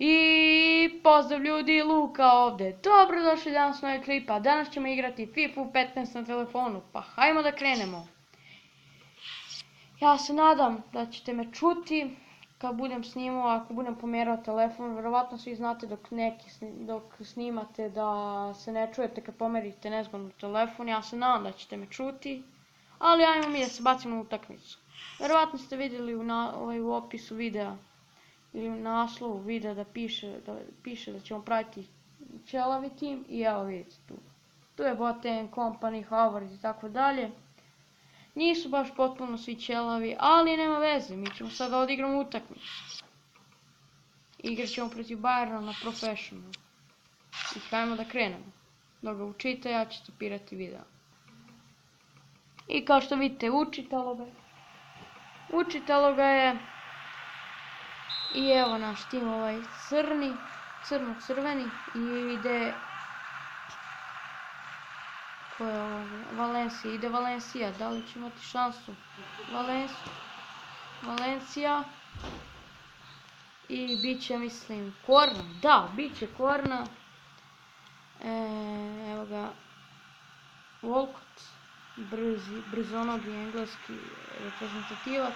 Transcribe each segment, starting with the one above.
I pozdrav ljudi, Luka ovdje. Dobrodošli danas na ovaj klip, a danas ćemo igrati FIFA 15 na telefonu. Pa hajmo da krenemo. Ja se nadam da ćete me čuti kad budem snimao, ako budem pomjerao telefon. Vjerovatno svi znate dok snimate da se ne čujete kad pomerite nezgodno telefon. Ja se nadam da ćete me čuti. Ali ajmo mi da se bacimo u utakmicu. Vjerovatno ste vidjeli u opisu videa ili u naslovu videa da piše da ćemo praviti ćelavi tim i evo vidite tu. Tu je Boateng, Kompany, Havertz i tako dalje. Nisu baš potpuno svi ćelavi, ali nema veze, mi ćemo sada odigramo utakmicu. Igrat ćemo protiv Bayerna na professional. I hajmo da krenemo. Dok ga učite, ja ću stopirati video. I kao što vidite, učitalo ga je. I evo naš tim ovaj crno-crveni i ide ko je ovo? Valencia, ide Valencia, da li će imati šansu? Valencia i bit će, mislim, korna, da, bit će korna. Evo ga Walcott, brzonogi engleski reprezentativac.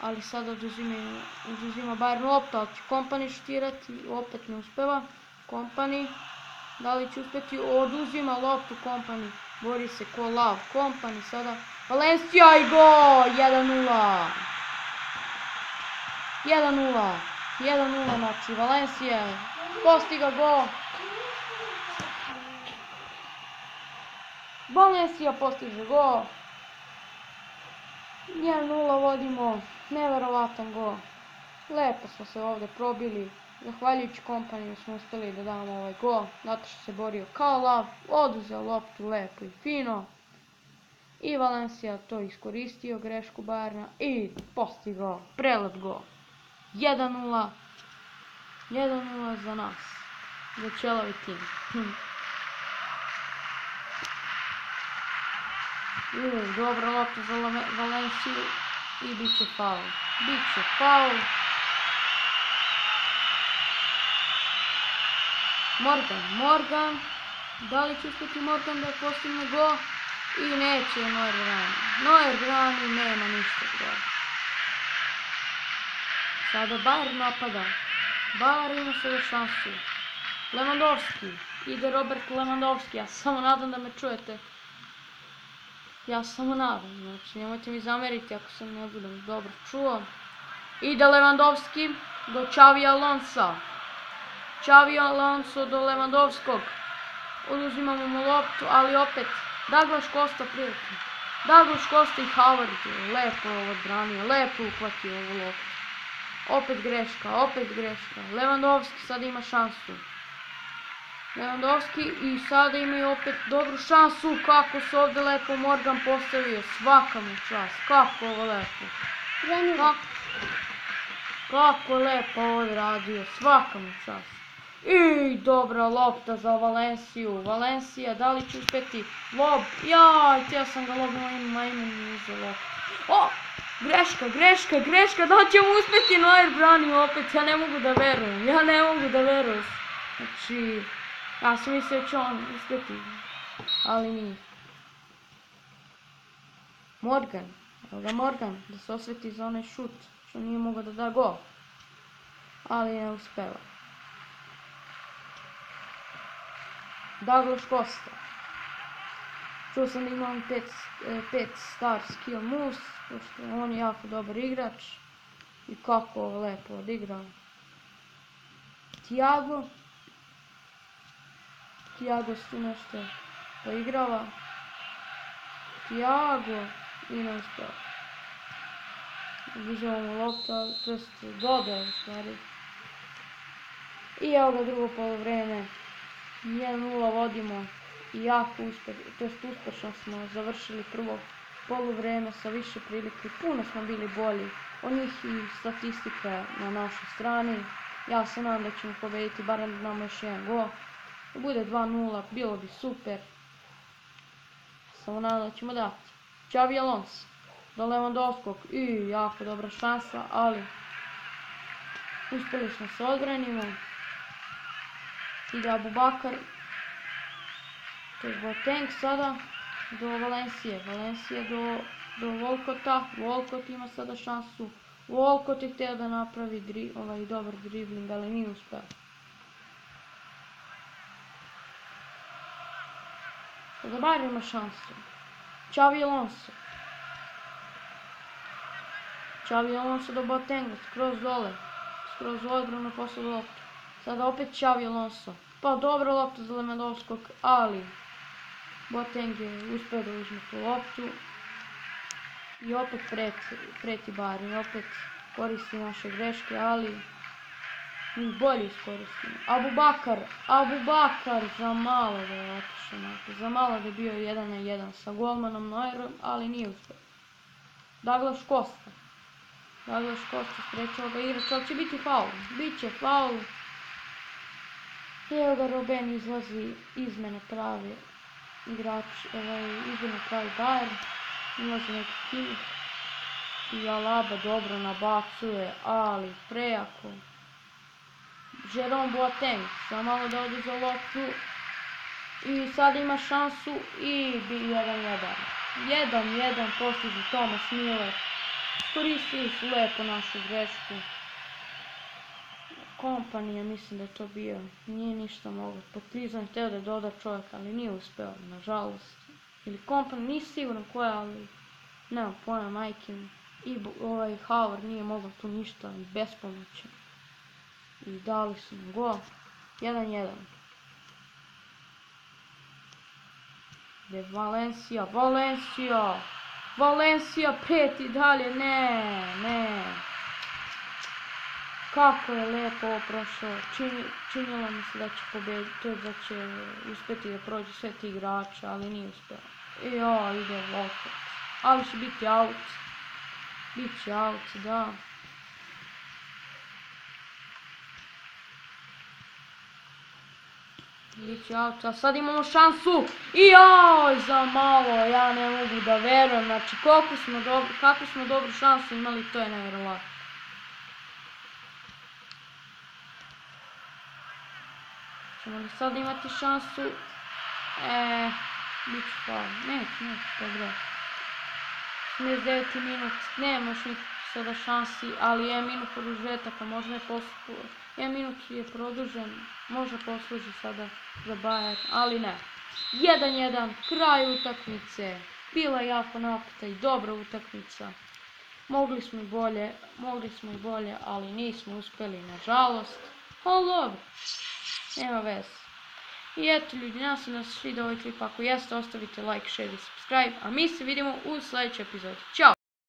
Ali sada oduzima Bayern loptu, ali će Kompany šutirati, opet ne uspeva. Kompany, da li će uspjeti, oduzima loptu Kompany, bori se ko lav. Kompany sada, Valencia i go, 1-0. 1-0, znači Valencia postiga go. Valencia postiže go. 1-0 vodimo, neverovatan go. Lepo smo se ovdje probili, zahvaljujući Kompany smo uspjeli da damo ovaj go, zato što se borio kao lav, oduzeo loptu lepo i fino. I Valencia to iskoristio, grešku Bayerna i postigao, prelep go. 1-0 za nas, za ćelavi tim. Dobra lopta za Valenciju i bit će faul. Morgan, da li će uspjeti Morgan da postigne go? I neće Neuer brani, nema ništa go. Sada Bayern napada, Bayern ima sada šansu. Lewandowski, ide Robert Lewandowski, ja samo nadam da me čujete. Znači nemojte mi zameriti ako se ne budem dobro čuo. Ide Lewandowski do Xavi Alonso. Xavi Alonso do Lewandowskog. Oduzimamo mu loptu, ali opet Douglas Costa prijatelj. Douglas Costa i Havertz je lepo odbranio, lepo uhvatio ovu loptu. Opet greška. Lewandowski sada ima šansu. Lewandowski i sada imaju opet dobru šansu, kako se ovdje lepo Morgan postavio, svaka mu čast, kako ovo lepo. Kako lepo ovo radio, svaka mu čast. I dobra lopta za Valenciju, Valencia, da li će uspjeti lob, jaj, htio sam ga lobom, ima uzeo loptu. O, greška, da li ćemo uspjeti, Neuer brani opet, ja ne mogu da verujem, znači... Ja sam mislio da će on uspjeti, ali nije. Morgan, da se osveti za onaj šut, što nije mogao da da gol. Ali ne uspeva. Douglas Costa. Čuo sam da imam 5 star skill moves, pošto on je jako dobar igrač. I kako ovo lepo odigrao. Thiago tu nešto poigrava. Thiago i ne uspio. Oduzeo mu lopta, dodao u stvari. I evo ga drugo poluvreme. 1-0 vodimo i jako uspješno smo završili prvo poluvreme sa više prilike. Puno smo bili bolji od njih i statistika na našoj strani. Ja se nadam da ćemo pobediti, barem da damo još jedan gol. Da bude 2-0, bilo bi super. Samo nadam da ćemo dati. Xavi Alonso do Lewandowskog i jako dobra šansa, ali Uspjeli smo se odbranimo. Ide Abubakar. To je Boateng sada do Valencije. Valencije do Walcota. Walcot ima sada šansu. Walcot je htio da napravi dobar dribling, ali nije uspio. Sada bar ima šansu. Xavi Alonso. Xavi Alonso do Boatenga, skroz dole. Skroz u odbranu posle loptu. Sada opet Xavi Alonso. Pa dobra lopta za Lewandowskog, ali Boateng je uspio da uzme tu loptu. I opet preti Bayern, i opet koristi naše greške, ali mi bolje iskoristimo. Abubakar, za malo da je otišao naprijed, za malo da je bio 1-1 sa golmanom Neuerom, ali nije uspio. Douglas Costa sprečava ga igrač, ali će biti faul. Biće faul. Evo ga, Robben izlazi, izmene pravi igrač, izmene pravi Bayern. Ulazi neki Kimmich. I Alaba dobro nabacuje, ali prejako. Jerome Boateng, samo malo da odi za loptu. I sad ima šansu i 1-1. 1-1 postiže Thomas Müller. Koristili su lepo našu grešku. Kompanija, mislim da je to bio. Nije ništa moglo. Partizan htio da doda čovjek, ali nije uspio, nažalost. Ili Kompanija, nisi siguran koja, ali nemam pojma, majke mi. I Howard nije mogao tu ništa, i bespomoćan. I dali su mu gol. 1-1. Gdje Valencija preti dalje, ne. Kako je lepo ovo prošlo. Činilo mi se da će pobediti, to je da će uspjeti da prođe sve ti igrača, ali nije uspjelo. Ide Walcott. Ali će biti out. Biće out, da. Biće out, a sad imamo šansu. Za malo, ja ne mogu da verujem. Znači, kakvu smo dobru šansu imali, to je nevjerovatno. Ćemo li sad imati šansu? Biće faul. Neće, dobro. 89. minut, nema još nikakvih sada šansi, ali je minut produžetaka, možda je minut je produžen, možda posluži sada za Bayern, ali ne. 1-1, kraj utakmice, bila je jako napeta i dobra utakmica. Mogli smo i bolje, ali nismo uspjeli, nažalost. Ali dobro, nema veze. I eto ljudi, nadam se da se svidio ovaj klip, ako jeste ostavite like, share i subscribe, a mi se vidimo u sljedećoj epizodi. Ćao!